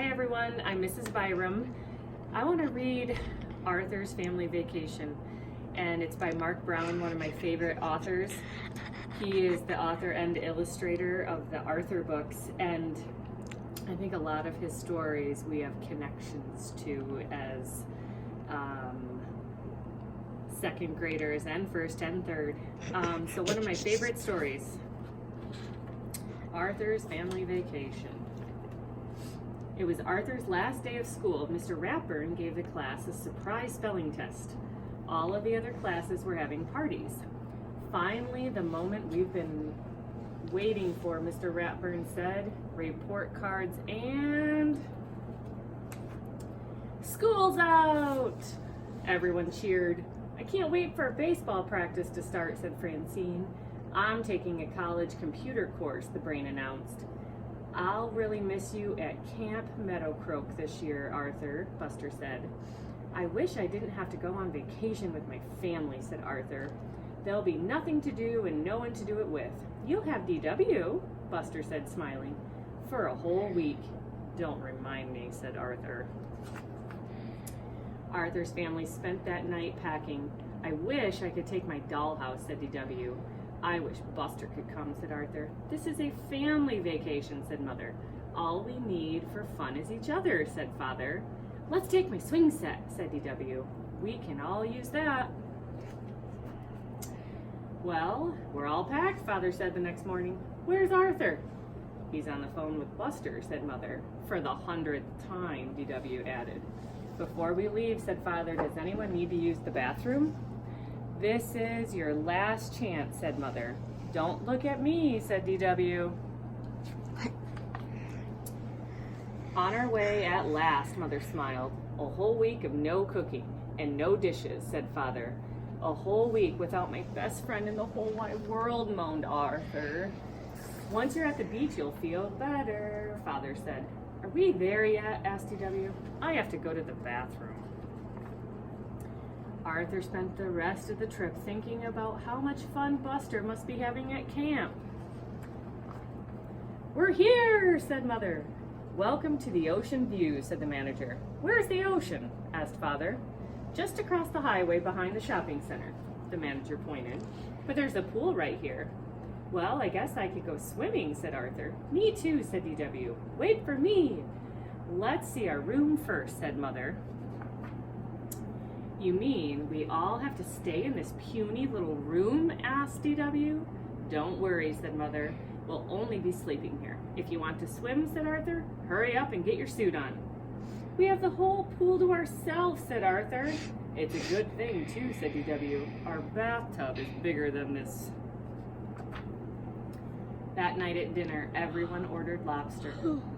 Hi everyone, I'm Mrs. Byram. I want to read Arthur's Family Vacation, and it's by Mark Brown, one of my favorite authors. He is the author and illustrator of the Arthur books, and I think a lot of his stories we have connections to as second graders and first and third. So one of my favorite stories, Arthur's Family Vacation. It was Arthur's last day of school. Mr. Ratburn gave the class a surprise spelling test. All of the other classes were having parties. Finally, the moment we've been waiting for, Mr. Ratburn said, report cards and school's out! Everyone cheered. I can't wait for baseball practice to start, said Francine. I'm taking a college computer course, the brain announced. I'll really miss you at Camp Meadowcroak this year, Arthur, Buster said. I wish I didn't have to go on vacation with my family, said Arthur. There'll be nothing to do and no one to do it with. You'll have DW, Buster said, smiling. For a whole week. Don't remind me, said Arthur. Arthur's family spent that night packing. I wish I could take my dollhouse, said DW. I wish Buster could come, said Arthur. This is a family vacation, said Mother. All we need for fun is each other, said Father. Let's take my swing set, said DW. We can all use that. Well, we're all packed, Father said the next morning. Where's Arthur? He's on the phone with Buster, said Mother. For the 100th time, DW added. Before we leave, said Father, does anyone need to use the bathroom? This is your last chance, said Mother. Don't look at me, said DW. On our way at last, Mother smiled. A whole week of no cooking and no dishes, said Father. A whole week without my best friend in the whole wide world, moaned Arthur. Once you're at the beach, you'll feel better, Father said. Are we there yet? Asked DW. I have to go to the bathroom. Arthur spent the rest of the trip thinking about how much fun Buster must be having at camp. We're here, said Mother. Welcome to the ocean view, said the manager. Where's the ocean? Asked Father. Just across the highway behind the shopping center, the manager pointed. But there's a pool right here. Well, I guess I could go swimming, said Arthur. Me too, said DW. Wait for me. Let's see our room first, said Mother. You mean we all have to stay in this puny little room? Asked DW. Don't worry, said Mother. We'll only be sleeping here. If you want to swim, said Arthur, hurry up and get your suit on. We have the whole pool to ourselves, said Arthur. It's a good thing, too, said DW. Our bathtub is bigger than this. That night at dinner, everyone ordered lobster.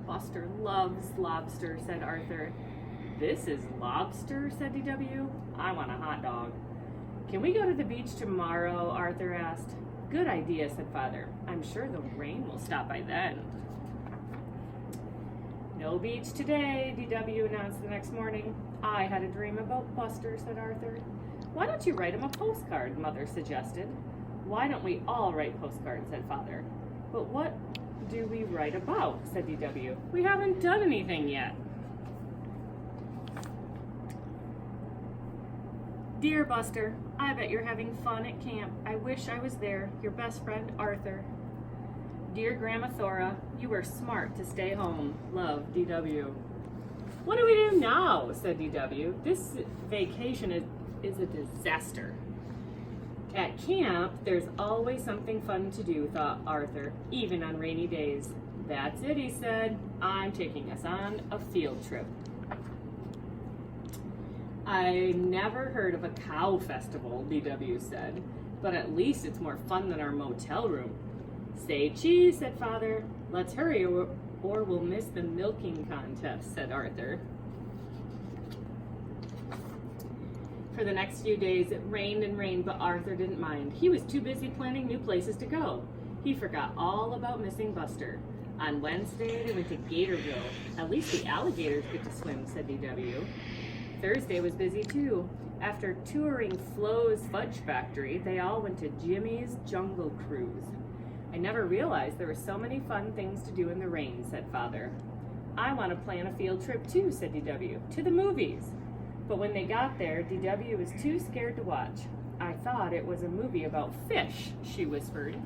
Buster loves lobster, said Arthur. This is lobster, said DW. I want a hot dog. Can we go to the beach tomorrow? Arthur asked. Good idea, said Father. I'm sure the rain will stop by then. No beach today, DW announced the next morning. I had a dream about Buster, said Arthur. Why don't you write him a postcard? Mother suggested. Why don't we all write postcards? Said Father. But what do we write about? Said DW. We haven't done anything yet. Dear Buster, I bet you're having fun at camp. I wish I was there. Your best friend, Arthur. Dear Grandma Thora, you were smart to stay home. Love, DW. What do we do now? Said DW. This vacation is a disaster. At camp, there's always something fun to do, thought Arthur, even on rainy days. That's it, he said. I'm taking us on a field trip. I never heard of a cow festival, DW said, but at least it's more fun than our motel room. Say cheese, said Father. Let's hurry or we'll miss the milking contest, said Arthur. For the next few days, it rained and rained, but Arthur didn't mind. He was too busy planning new places to go. He forgot all about missing Buster. On Wednesday, they went to Gatorville. At least the alligators get to swim, said DW. Thursday was busy too. After touring Flo's Fudge Factory, they all went to Jimmy's Jungle Cruise. I never realized there were so many fun things to do in the rain, said Father. I want to plan a field trip too, said DW, to the movies. But when they got there, DW was too scared to watch. I thought it was a movie about fish, she whispered.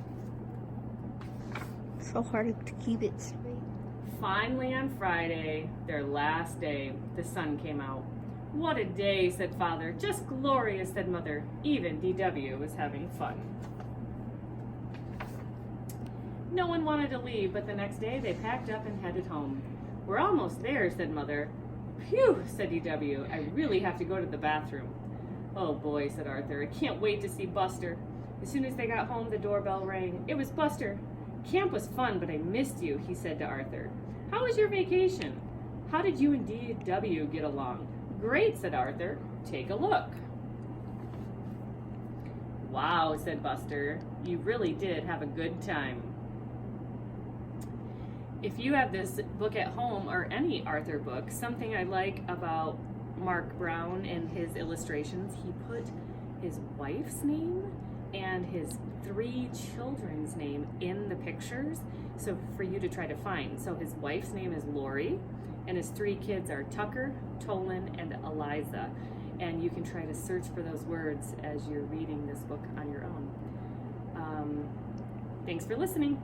So hard to keep it straight. Finally on Friday, their last day, the sun came out. What a day, said Father. Just glorious, said Mother. Even DW was having fun. No one wanted to leave, but the next day they packed up and headed home. We're almost there, said Mother. Phew, said DW. I really have to go to the bathroom. Oh boy, said Arthur. I can't wait to see Buster. As soon as they got home, the doorbell rang. It was Buster. Camp was fun, but I missed you, he said to Arthur. How was your vacation? How did you and DW get along? Great, said Arthur. Take a look. Wow, said Buster. You really did have a good time. If you have this book at home, or any Arthur book, something I like about Mark Brown and his illustrations, he put his wife's name and his 3 children's name in the pictures, so for you to try to find. So his wife's name is Lori, and his 3 kids are Tucker, Tolan, and Eliza. And you can try to search for those words as you're reading this book on your own. Thanks for listening.